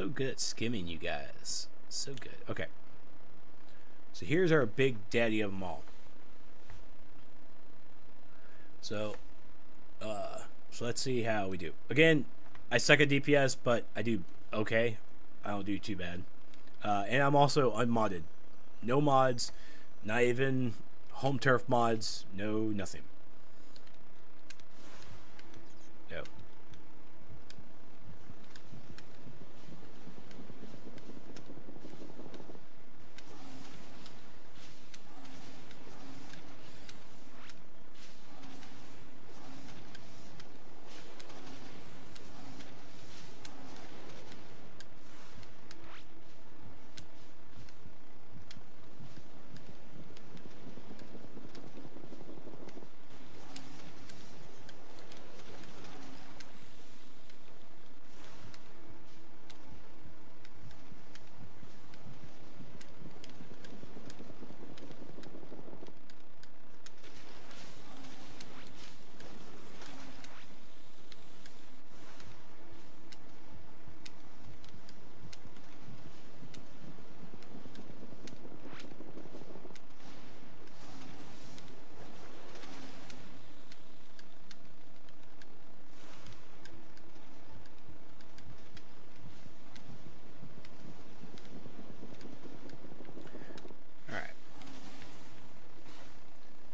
so good at skimming, you guys. So good. Okay. So here's our big daddy of them all. So let's see how we do. Again, I suck at DPS, but I do okay. I don't do too bad. And I'm also unmodded. No mods, not even home turf mods, no nothing. No.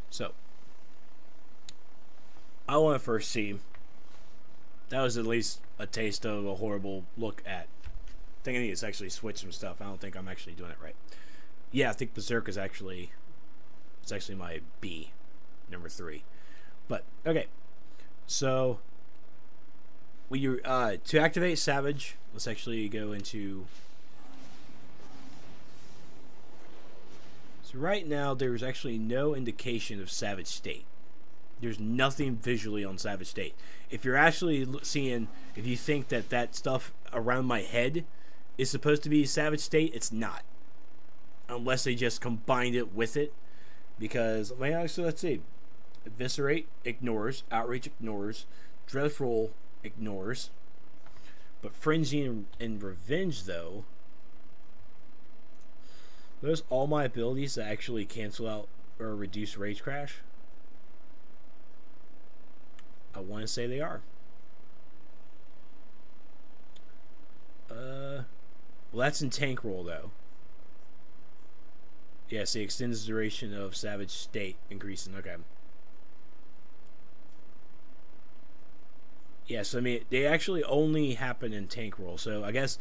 So, I want to first see. That was at least a taste of a horrible look at. I think I need to actually switch some stuff. I don't think I'm actually doing it right. Yeah, I think Berserk is actually. It's actually my B, number 3. But okay, so to activate Savage, let's actually go into. So right now, there's actually no indication of Savage State. There's nothing visually on Savage State. If you're actually seeing, if you think that that stuff around my head is supposed to be Savage State, it's not. Unless they just combined it with it. Because, so let's see. Eviscerate ignores. Outrage ignores. Dreadful ignores. But Frenzy and Revenge, though, those all my abilities that actually cancel out or reduce Rage Crash? I want to say they are. Well, that's in Tank Roll, though. Yeah, see, extends the duration of Savage State, increasing. Okay. Yeah, so I mean, they actually only happen in Tank Roll. So I guess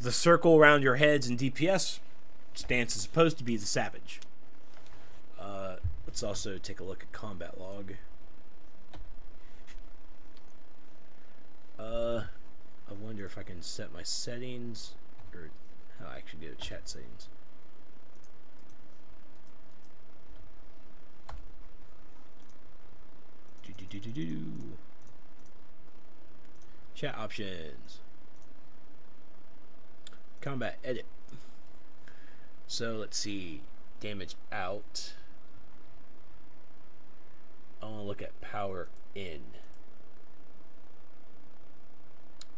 the circle around your heads in DPS stance is supposed to be the Savage. Let's also take a look at combat log. I wonder if I can set my settings, or how I actually go to chat settings. Chat options. Combat edit. So let's see, damage out. I want to look at power in.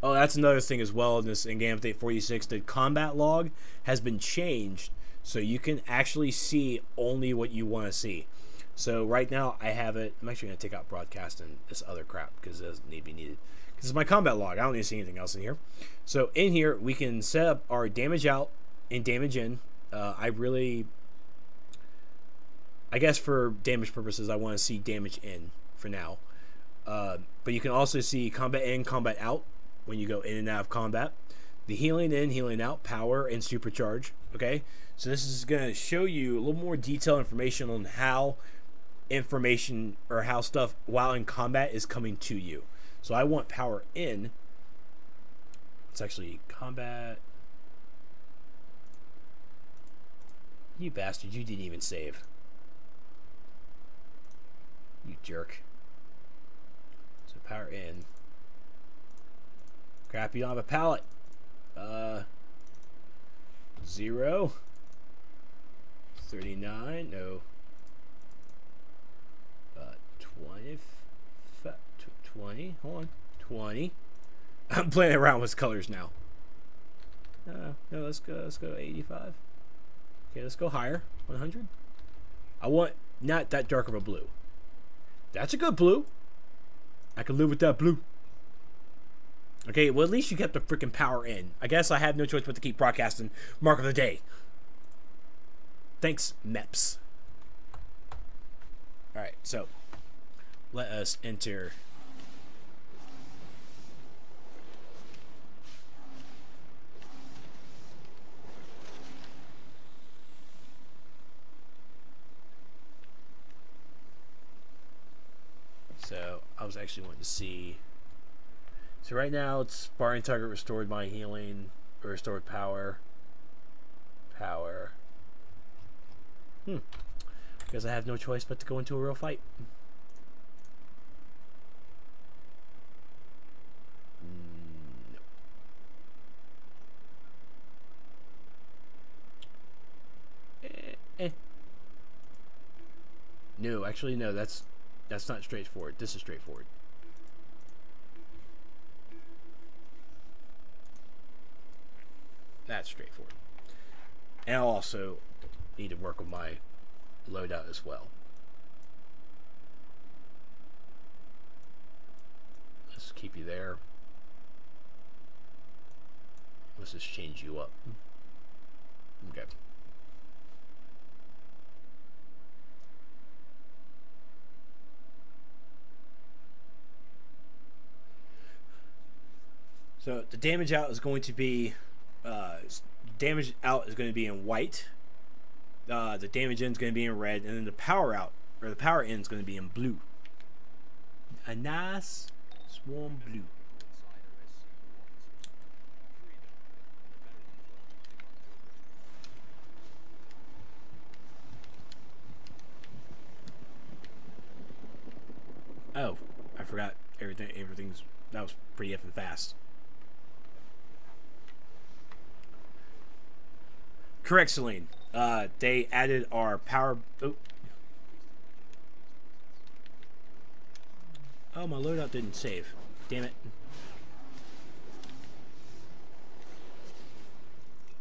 Oh, that's another thing as well in this in-game update 46. The combat log has been changed so you can actually see only what you want to see. So right now I have it. I'm actually going to take out broadcast and this other crap because it doesn't need to be needed. Because it's my combat log. I don't need to see anything else in here. So in here we can set up our damage out and damage in. I guess for damage purposes, I want to see damage in for now. But you can also see combat in, combat out when you go in and out of combat. The healing in, healing out, power, and supercharge. Okay, so this is going to show you a little more detailed information on how information or how stuff while in combat is coming to you. So I want power in. It's actually combat. You bastard, you didn't even save. You jerk. So power in. Crap, you don't have a pallet. 0. 39, no. 20, hold on. 20. I'm playing around with colors now. No, let's go. Let's go 85. Okay, let's go higher. 100. I want not that dark of a blue. That's a good blue. I can live with that blue. Okay, well at least you kept the freaking power in. I guess I have no choice but to keep broadcasting. Mark of the day. Thanks, MEPS. Alright, so let us enter. So I was actually wanting to see. So right now it's sparring target restored my healing or restored power. Because I have no choice but to go into a real fight. No. No, actually no, that's not straightforward. This is straightforward. That's straightforward. And I'll also need to work with my loadout as well. Let's keep you there. Let's just change you up. Okay. So the damage out is going to be damage out is going to be in white. The damage in is going to be in red, and then the power out or the power in is going to be in blue. A nice swarm blue. Oh, I forgot everything. That was pretty effing fast. Correct, Celine. They added our power. Oh, my loadout didn't save. Damn it.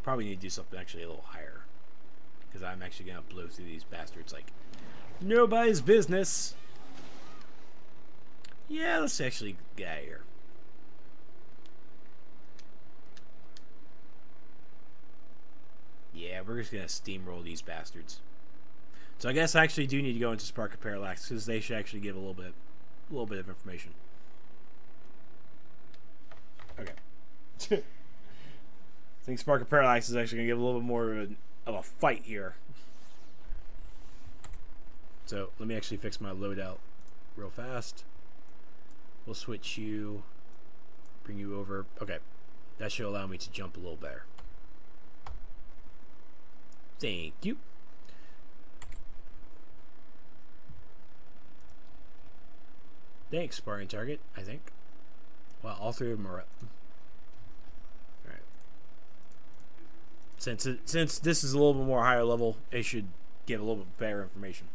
Probably need to do something actually a little higher. Because I'm actually going to blow through these bastards like nobody's business. Yeah, let's actually get out of here. Yeah, we're just going to steamroll these bastards. So I guess I actually do need to go into Spark of Parallax because they should actually give a little bit of information. Okay. I think Spark of Parallax is actually going to give a little bit more of a fight here. So let me actually fix my loadout real fast. We'll switch you, bring you over. Okay. That should allow me to jump a little better. Thank you. Thanks, sparring target, I think. Well, all three of them are up. Alright. Since this is a little bit more higher level, it should give a little bit better information.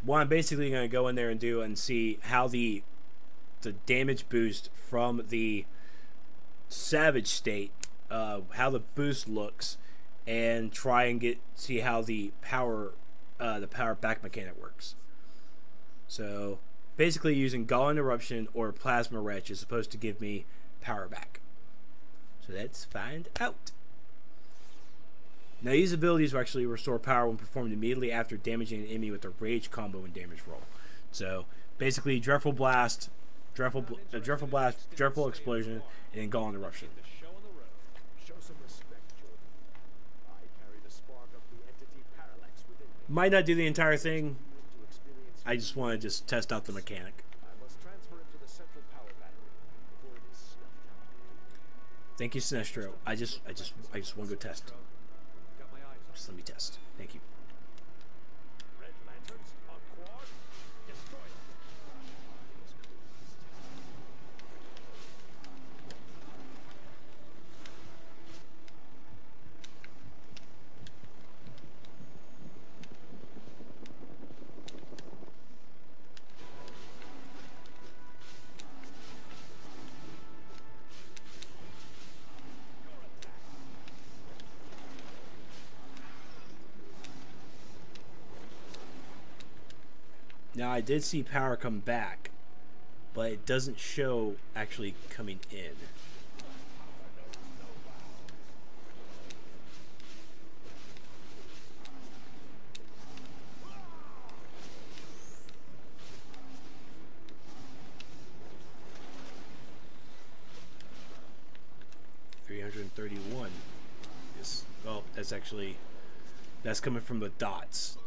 What I'm basically going to go in there and do and see how the damage boost from the Savage state, how the boost looks, and try and see how the power back mechanic works. So basically using Galling Eruption or Plasma Wretch is supposed to give me power back. So let's find out. Now these abilities will actually restore power when performed immediately after damaging an enemy with a Rage combo and damage roll. So basically Dreadful Blast, Dreadful Explosion, and then Galling Eruption. Might not do the entire thing. I just want to test out the mechanic. Thank you, Sinestro. I just want to go test. Just let me test. Thank you. Now I did see power come back, but it doesn't show actually coming in. $331. Oh, that's coming from the dots.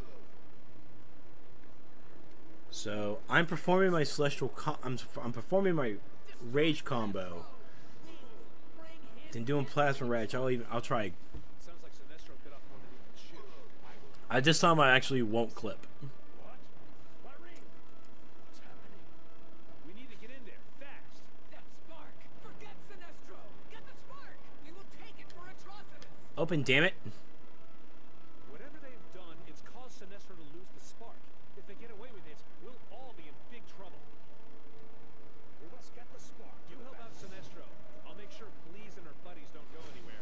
So I'm performing my celestial. I'm performing my rage combo. Then doing plasma rage. I'll try. This time I actually won't clip. Open, damn it. Whatever they've done, it's caused Sinestro to lose the spark. If they get away with it, we'll all be in big trouble. We must get the spark. You help out Sinestro. I'll make sure Bleeze and her buddies don't go anywhere.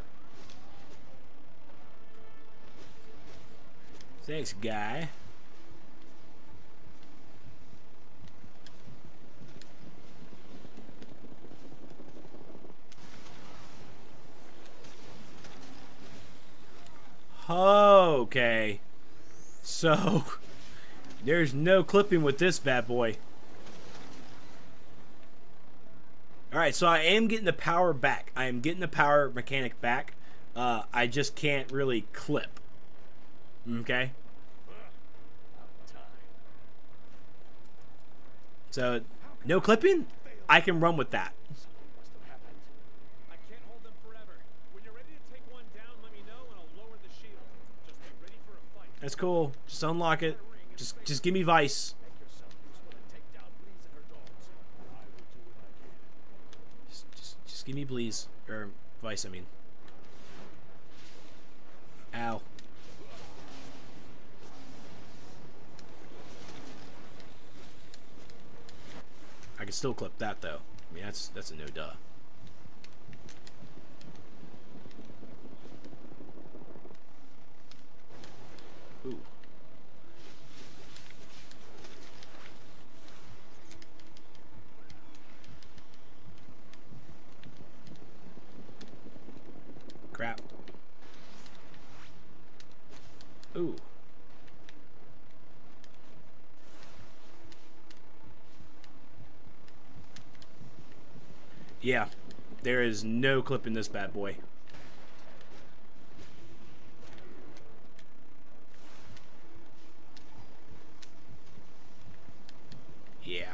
Thanks, guy. Okay, so there's no clipping with this bad boy. Alright, so I am getting the power back. I am getting the power mechanic back. I just can't really clip. Okay? So, no clipping? I can run with that. That's cool. Just unlock it. Just give me Vice. Just give me Bleeze. Or Vice, I mean. Ow. I can still clip that though. I mean that's a no duh. Ooh. Crap. Ooh. Yeah, there is no clip in this bad boy. Yeah.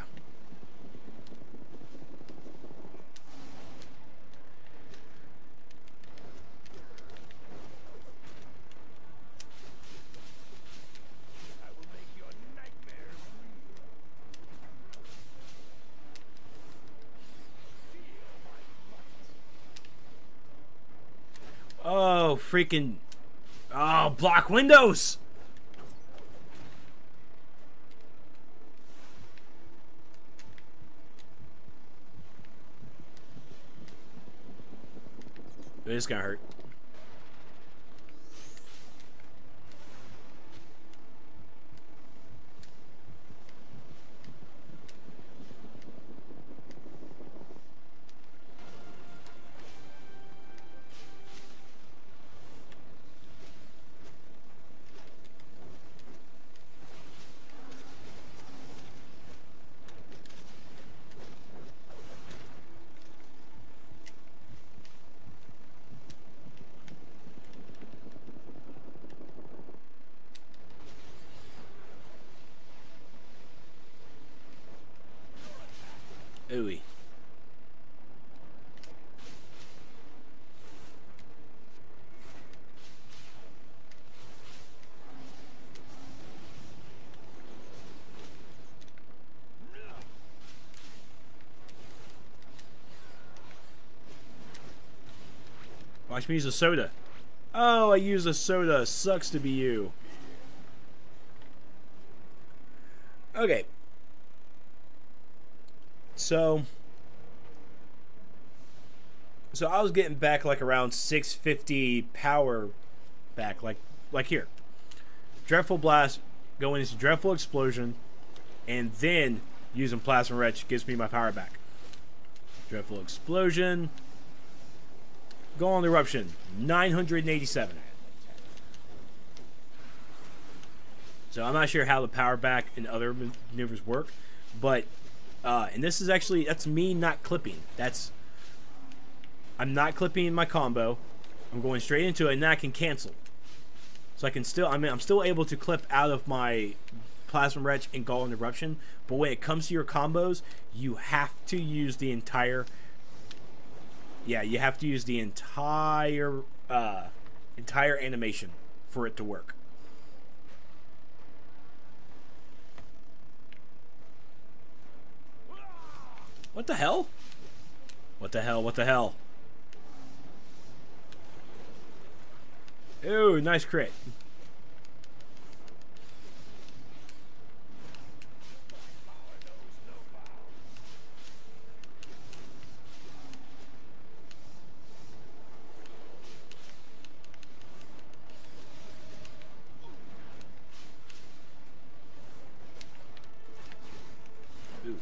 Oh, freaking... Oh, block windows! This is gonna hurt. Ooey. Watch me use a soda. Oh, I used a soda. Sucks to be you. Okay. So I was getting back like around 650 power back, like here. Dreadful Blast, going into Dreadful Explosion, and then using Plasma Wretch gives me my power back. Dreadful Explosion. Golem Eruption, 987. So I'm not sure how the power back and other maneuvers work, but and this is actually, that's me not clipping. I'm not clipping my combo. I'm going straight into it, and then I can cancel. So I can still, I'm still able to clip out of my Plasma Wretch and Golem Eruption, but when it comes to your combos, you have to use the entire, you have to use the entire animation for it to work. What the hell? What the hell? What the hell? Ooh, nice crit. Ooh.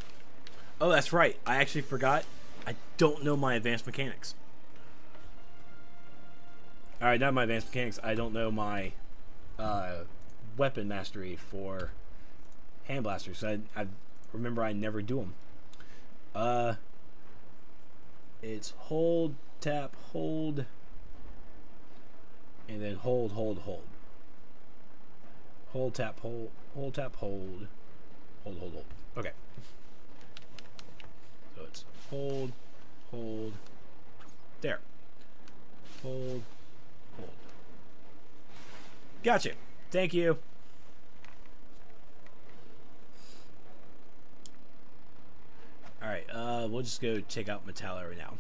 Oh, that's right. I actually forgot. I don't know my advanced mechanics. Alright, not my advanced mechanics. I don't know my weapon mastery for hand blasters. I remember I never do them. It's hold, tap, hold, and then hold, hold, hold. Hold, tap, hold, hold, tap, hold, hold, hold, hold. Okay. So it's hold, hold, there. Hold, hold. Gotcha. Thank you. Alright, we'll just go check out Metallo right now.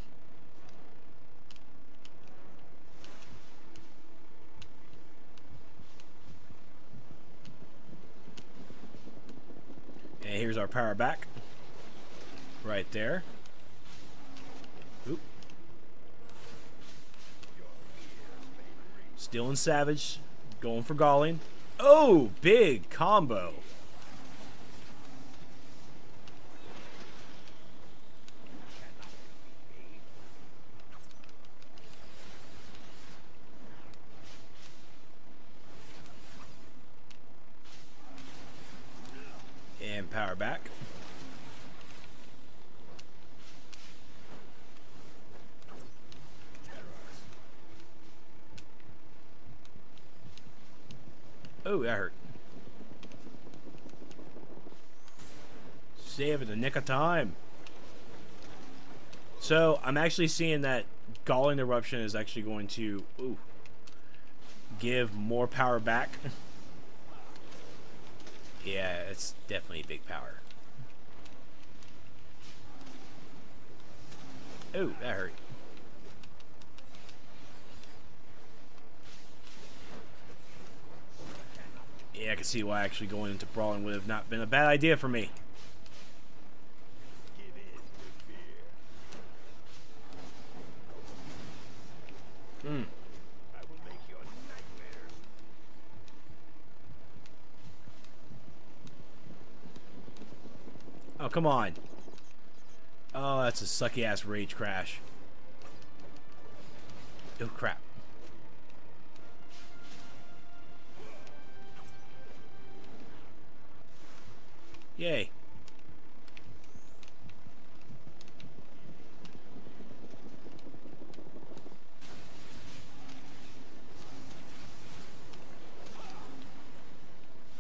And here's our power back. Right there. Oop. Still in Savage. Going for Galling. Oh, big combo. And power back. Oh, that hurt. Save in the nick of time. So, I'm actually seeing that Galling Eruption is actually going to give more power back. Yeah, it's definitely big power. Oh, that hurt. Yeah, I can see why actually going into brawling would have not been a bad idea for me. Hmm. Oh, come on. Oh, that's a sucky ass rage crash. Oh, crap. Yay.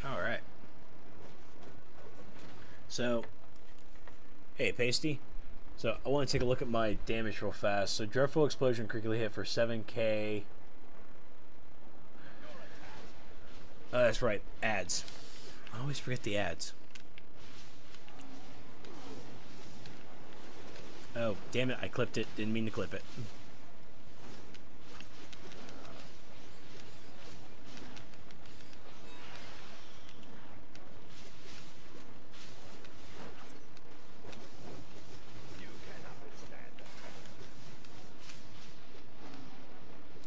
Alright. So, hey, Pasty. So, I want to take a look at my damage real fast. So, Dreadful Explosion critically hit for 7k. Oh, that's right. Ads. I always forget the ads. Oh, damn it. I clipped it. Didn't mean to clip it.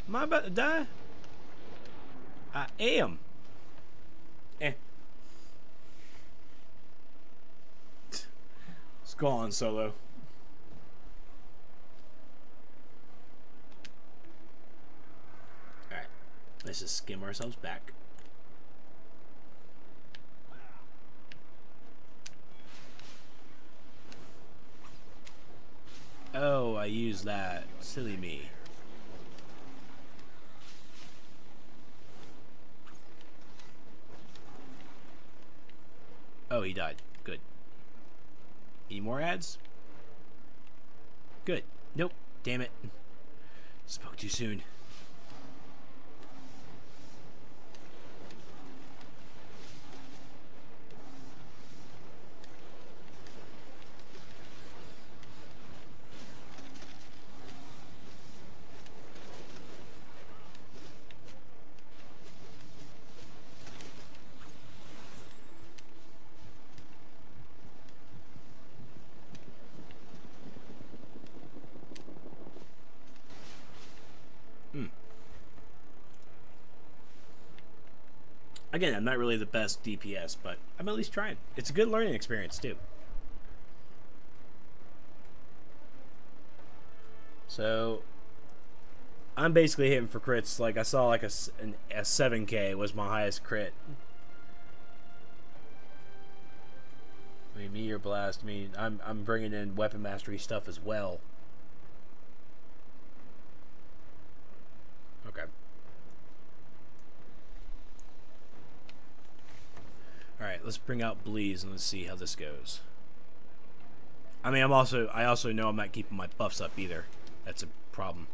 Am I about to die? I am. Eh. Go on, Solo. Alright. Let's just skim ourselves back. Oh, I used that. Silly me. Oh, he died. Good. Any more ads? Good. Nope. Damn it. Spoke too soon. Again, I'm not really the best DPS, but I'm at least trying. It's a good learning experience, too. So, I'm basically hitting for crits. Like, I saw like a 7K was my highest crit. I mean, Meteor Blast. I mean, I'm bringing in weapon mastery stuff as well. Okay. Alright, let's bring out Bleeze and let's see how this goes. I mean, I also know I'm not keeping my buffs up either. That's a problem.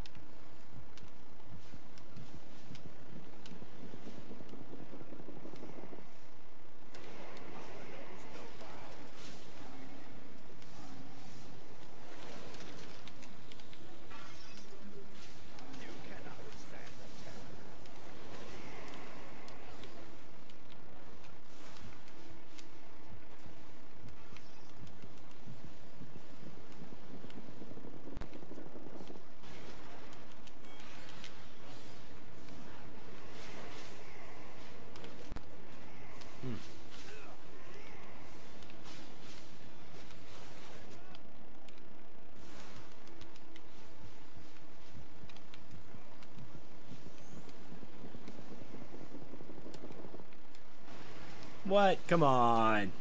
What? Come on.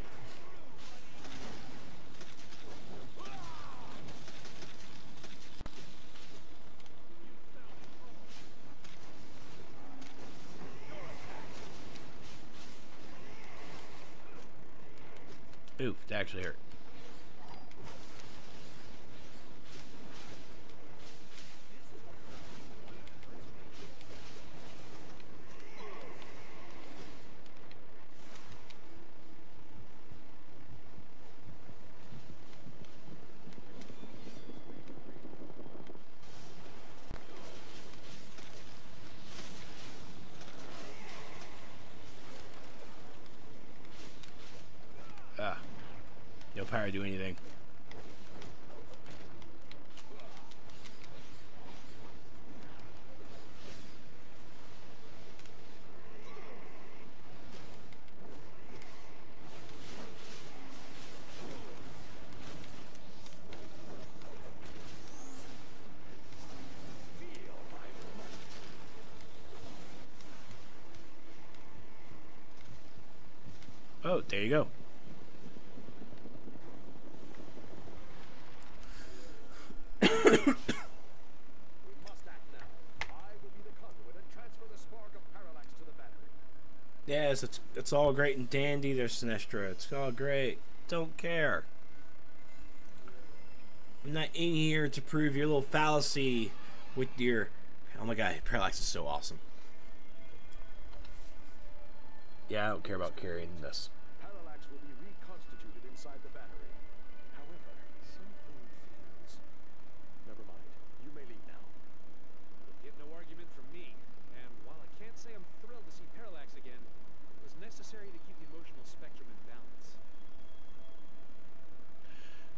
Ooh, that actually hurt. No power to do anything. Oh, there you go. Yes, it's all great and dandy there, Sinestro. It's all great. Don't care. I'm not in here to prove your little fallacy with your... Oh my god, Parallax is so awesome. Yeah, I don't care about carrying this. Parallax will be reconstituted inside the battery. However, something feels... Never mind. You may leave now. You'll get no argument from me. And while I can't say I'm thrilled to see Parallax again, it was necessary to keep the emotional spectrum in balance.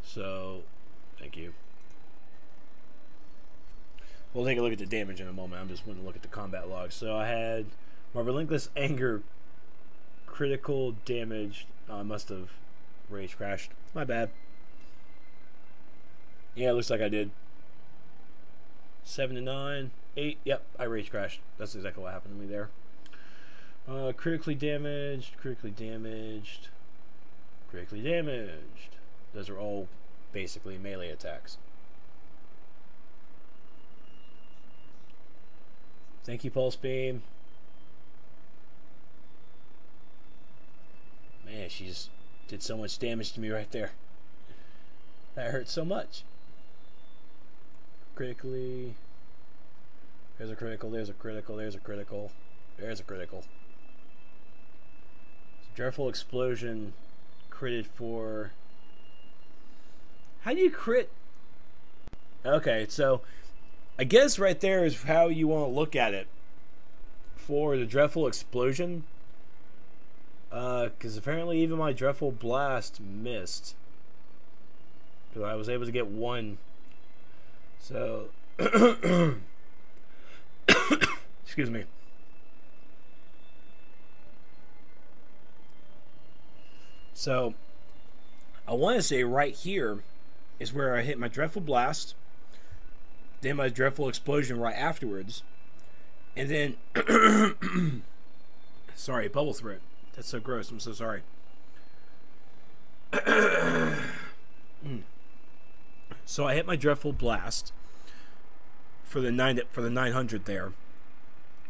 So, thank you. We'll take a look at the damage in a moment. I'm just going to look at the combat logs. So I had my Relentless Anger critical damage. I must have rage crashed. My bad. Yeah, it looks like I did. 7 to 9, 8. Yep, I rage crashed. That's exactly what happened to me there. Critically damaged, critically damaged, critically damaged. Those are all basically melee attacks. Thank you, Pulse Beam. Man, she just did so much damage to me right there. That hurt so much. Critically. There's a critical, there's a critical, there's a critical, there's a critical. Dreadful Explosion critted for... How do you crit? Okay, so I guess right there is how you want to look at it. For the Dreadful Explosion. Because apparently even my Dreadful Blast missed. So I was able to get one. So... Excuse me. So, I want to say right here is where I hit my Dreadful Blast, then my Dreadful Explosion right afterwards, and then, sorry, bubble throat. That's so gross. I'm so sorry. So I hit my Dreadful Blast for the 900 there.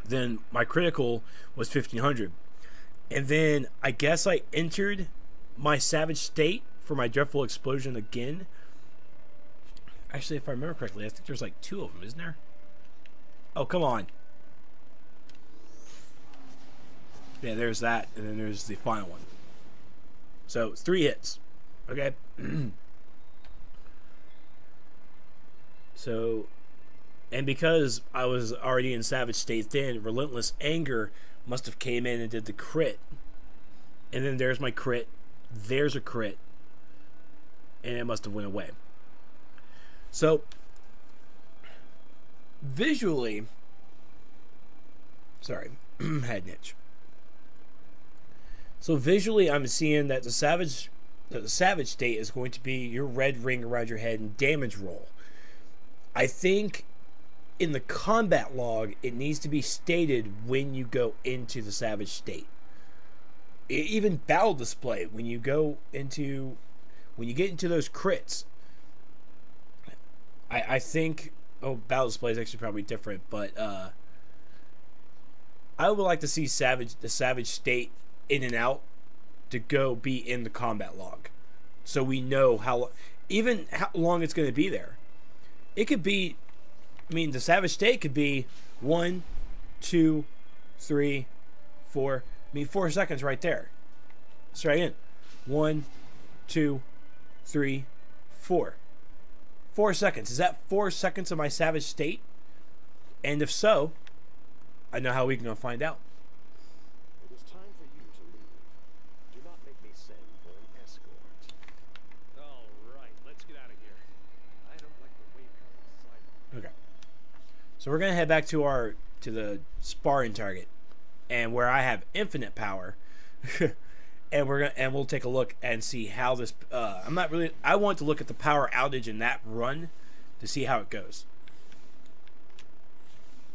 Then my critical was 1500, and then I guess I entered my Savage State for my Dreadful Explosion again. Actually, if I remember correctly, I think there's like 2 of them, isn't there? Oh, come on. Yeah, there's that, and then there's the final one. So, 3 hits. Okay? So, and because I was already in Savage State then, Relentless Anger must have came in and did the crit. And then there's my crit. There's a crit, and it must have went away. So visually, sorry, had an itch. So visually, I'm seeing that the savage state is going to be your red ring around your head and damage roll. I think in the combat log, it needs to be stated when you go into the savage state. Even battle display, when you get into those crits, I think, battle display is actually probably different, but I would like to see the savage state in and out to go be in the combat log, so we know how long it's going to be there. It could be, I mean, the savage state could be 1, 2, 3, 4. I mean, 4 seconds right there. Let's try again. 1, 2, 3, 4. 4 seconds. Is that 4 seconds of my savage state? And if so, I know how we can go find out. It is time for you to leave. Do not make me send for an escort. All right, let's get out of here. I don't like the way you're inside. Okay. So we're gonna head back to the sparring target, and where I have infinite power, and we'll take a look and see how this. I want to look at the power outage in that run to see how it goes.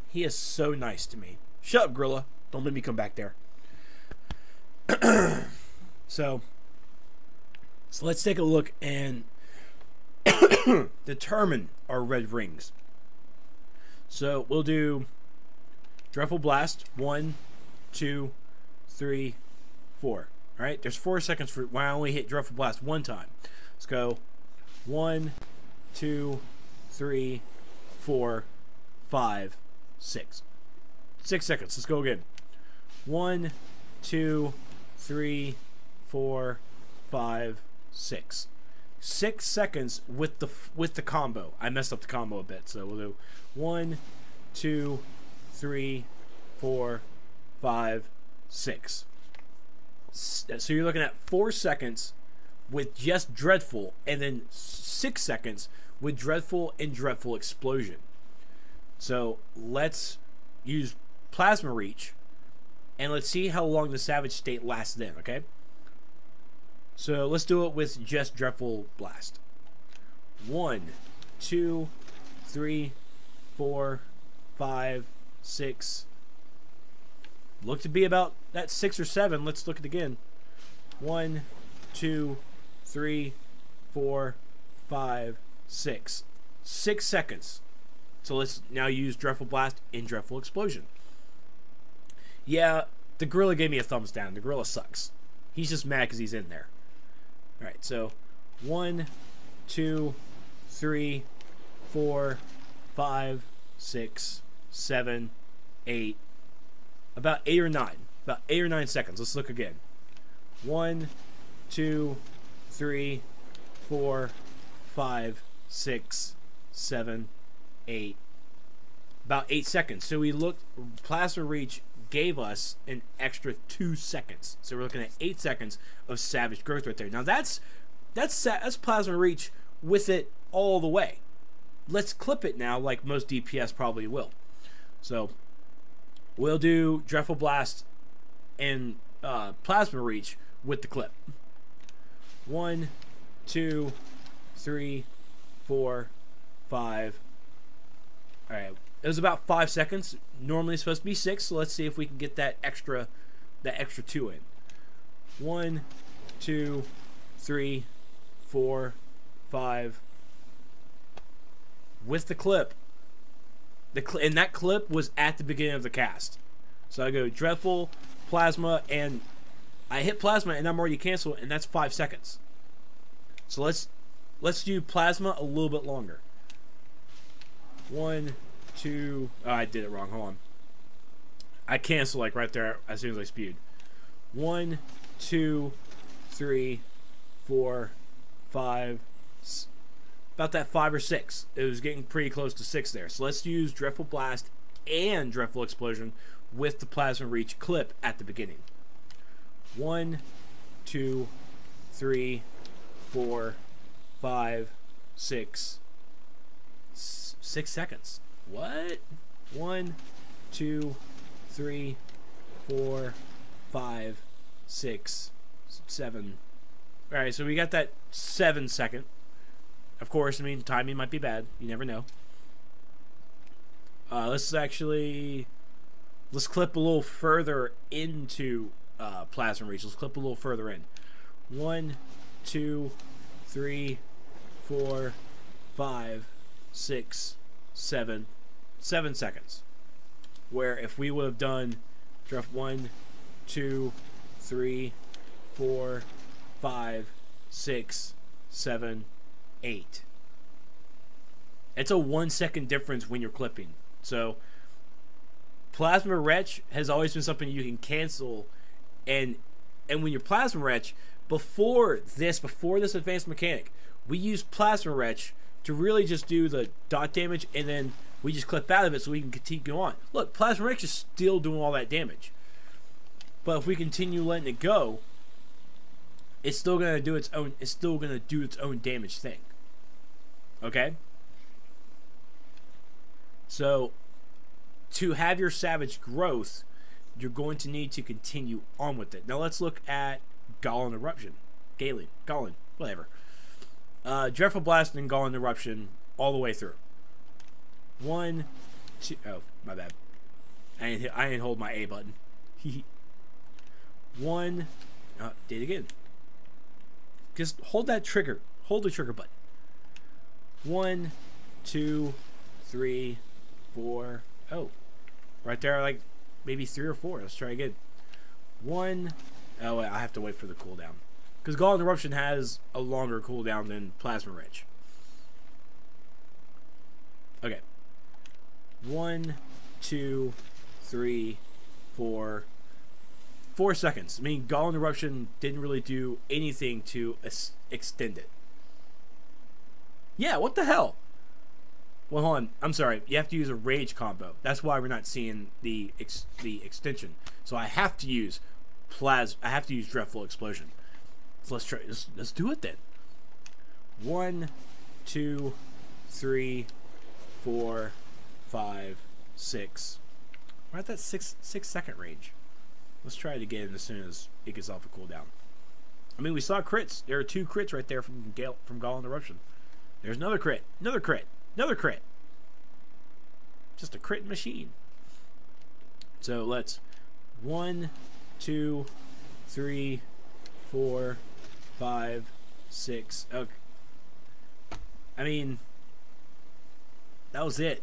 He is so nice to me. Shut up, Gorilla. Don't let me come back there. So let's take a look and determine our red rings. So we'll do Dreadful Blast. 1, 2, 3, 4. All right, there's 4 seconds for when I only hit Dreadful Blast one time. Let's go 1, 2, 3, 4, 5, 6. 6 seconds. Let's go again. 1, 2, 3, 4, 5, 6. 6 seconds with the combo. I messed up the combo a bit, so we'll do 1, 2, 3, 4, 5, 6. So you're looking at 4 seconds with just Dreadful, and then 6 seconds with Dreadful and Dreadful Explosion. So let's use Plasma Reach, and let's see how long the Savage State lasts then, okay? So let's do it with just Dreadful Blast. 1, 2, 3, 4, 5, 6. Look to be about that 6 or 7. Let's look at it again. 1, 2, 3, 4, 5, 6. 6 seconds. So let's now use Dreadful Blast and Dreadful Explosion. Yeah, the gorilla gave me a thumbs down. The gorilla sucks. He's just mad because he's in there. Alright, so 1, 2, 3, 4, 5, 6, 7, 8. About 8 or 9. About 8 or 9 seconds. Let's look again. 1, 2, 3, 4, 5, 6, 7, 8. About 8 seconds. So we looked. Plasma Reach gave us an extra 2 seconds. So we're looking at 8 seconds of Savage Growth right there. Now that's Plasma Reach with it all the way. Let's clip it now, like most DPS probably will. So we'll do Dreadful Blast and Plasma Reach with the clip. 1, 2, 3, 4, 5. All right, it was about 5 seconds. Normally it's supposed to be 6, so let's see if we can get that extra 2 in. 1, 2, 3, 4, 5. With the clip. And that clip was at the beginning of the cast. So I go Dreadful, Plasma, and I hit Plasma and I'm already canceled, and that's 5 seconds. So let's do Plasma a little bit longer. 1, 2. Oh, I did it wrong. Hold on. I cancel like right there as soon as I spewed. 1, 2, 3, 4, 5. About that 5 or 6. It was getting pretty close to 6 there. So let's use Dreadful Blast and Dreadful Explosion with the Plasma Reach clip at the beginning. 1, 2, 3, 4, 5, 6. 6 seconds. What? 1, 2, 3, 4, 5, 6, 7. Alright, so we got that 7 second. Of course, I mean, timing might be bad. You never know. Let's clip a little further into Plasma Reach. Let's clip a little further in. 1, 2, 3, 4, 5, 6, 7. 7 seconds. Where if we would have done draft 1, 2, 3, 4, 5, 6, 7, 8. It's a 1 second difference when you're clipping. So Plasma Retch has always been something you can cancel, and when you're Plasma Retch, before this advanced mechanic, we use Plasma Retch to really just do the dot damage, and then we just clip out of it so we can continue on. Look, Plasma Retch is still doing all that damage, but if we continue letting it go, it's still gonna do its own. It's still gonna do its own damage thing. Okay. So, to have your Savage Growth, you're going to need to continue on with it. Now let's look at Gallon Eruption. Gallon, whatever. Dreadful Blast and Gallon Eruption all the way through. 1, 2. Oh, my bad. I didn't hold my A button. 1. Did it again. Just hold that trigger. Hold the trigger button. 1, 2, 3, 4. Oh, right there, like maybe 3 or 4. Let's try again. 1. Oh, wait, I have to wait for the cooldown because Gallon Eruption has a longer cooldown than Plasma Retch. Okay. 1, 2, 3, 4. 4 seconds. I mean, Gallon Eruption didn't really do anything to extend it. Yeah, what the hell? Well, hold on. I'm sorry. You have to use a Rage combo. That's why we're not seeing the extension. So I have to use Dreadful Explosion. So let's try. Let's do it then. 1, 2, 3, 4, 5, 6. We're at that 6 second range. Let's try it again as soon as it gets off a cooldown. I mean, we saw crits. There are 2 crits right there from Gallon Eruption. There's another crit. Another crit. Another crit. Just a crit machine. So let's 1, 2, 3, 4, 5, 6. Okay. I mean, that was it.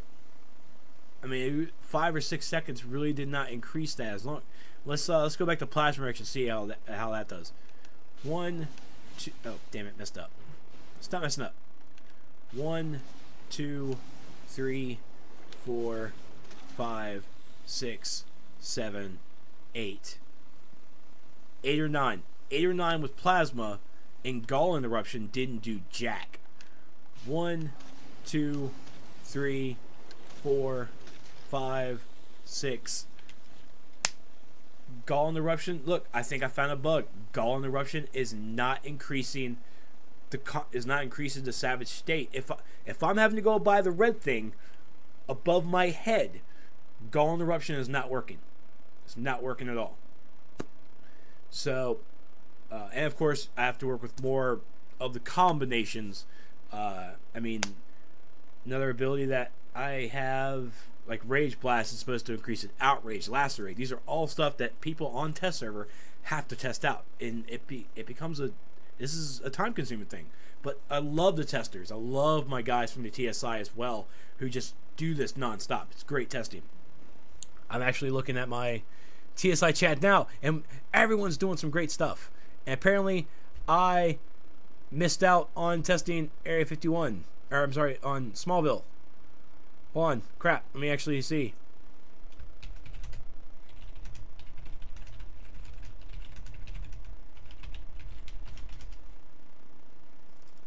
I mean, 5 or 6 seconds really did not increase that as long. Let's go back to plasma Rage and see how that does. 1, 2. Oh, damn it, messed up. Stop messing up. 1, 2, 3, 4, 5, 6, 7, 8. 8 or 9. 8 or 9 with plasma, and Gall Interruption didn't do jack. 1, 2, 3, 4, 5, 6. Gall Interruption. Look, I think I found a bug. Gall Interruption is not increasing the Savage State. If I'm having to go by the red thing above my head, Gall Interruption is not working. It's not working at all. So, and of course, I have to work with more of the combinations. I mean, another ability that I have, like Rage Blast, is supposed to increase it. Outrage, Lacerate. These are all stuff that people on test server have to test out, and it becomes this is a time-consuming thing. But I love the testers. I love my guys from the TSI as well, who just do this non-stop. It's great testing. I'm actually looking at my TSI chat now, and everyone's doing some great stuff. And apparently, I missed out on testing Area 51. Or, I'm sorry, on Smallville. Hold on. Crap. Let me actually see.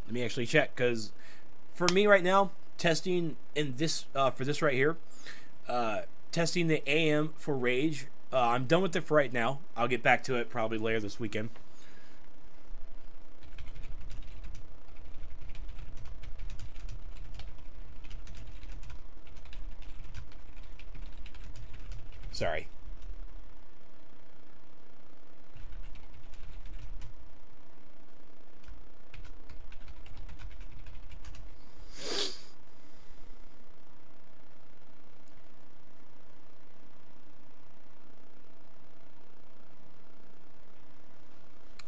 Let me actually check, because for me right now, testing in this for this right here, testing the AM for Rage, I'm done with it for right now. I'll get back to it probably later this weekend. Sorry.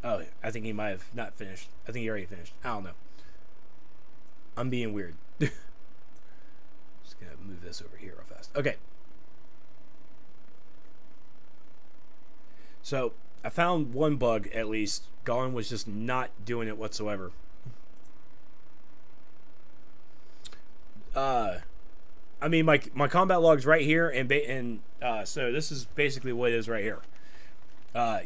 Oh, I think he might have not finished. I think he already finished. I don't know. I'm being weird. Just gonna move this over here real fast. Okay. So, I found one bug, at least. Gallon was just not doing it whatsoever. I mean, my combat log's right here, and so this is basically what it is right here.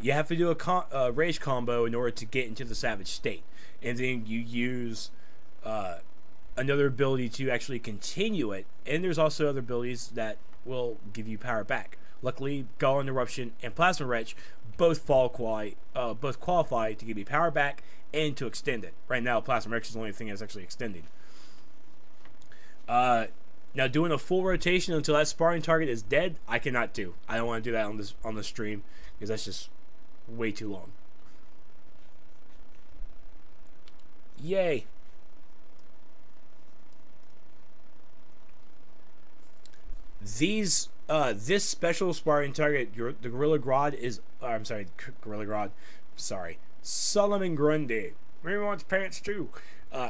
You have to do a Rage combo in order to get into the Savage State. And then you use another ability to actually continue it. And there's also other abilities that will give you power back. Luckily, Gall Interruption and Plasma Wrench both qualify to give you power back and to extend it. Right now, Plasma Wrench is the only thing that's actually extending. Now, doing a full rotation until that sparring target is dead, I cannot do. I don't want to do that on the stream, because that's just way too long. Yay. This special sparring target, the Gorilla Grodd is, I'm sorry, Gorilla Grodd, sorry, Solomon Grundy. Maybe wants pants too.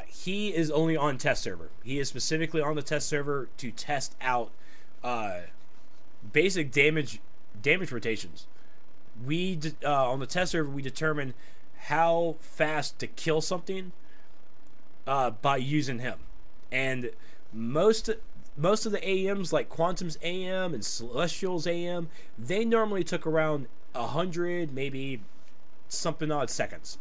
He is only on test server. He is specifically on the test server to test out basic damage rotations. On the test server, we determine how fast to kill something by using him. And most of the AMs, like Quantum's AM and Celestial's AM, they normally took around 100, maybe something odd seconds.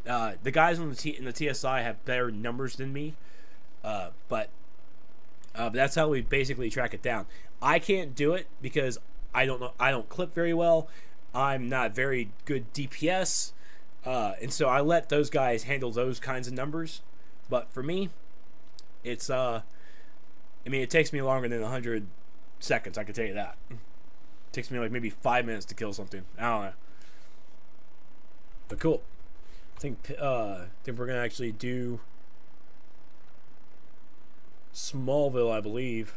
The guys in the TSI have better numbers than me, but that's how we basically track it down. I can't do it because I don't clip very well. I'm not very good DPS, and so I let those guys handle those kinds of numbers. But for me, it's I mean, it takes me longer than 100 seconds. I can tell you that. It takes me like maybe 5 minutes to kill something. I don't know. But cool. I think we're gonna actually do Smallville, I believe.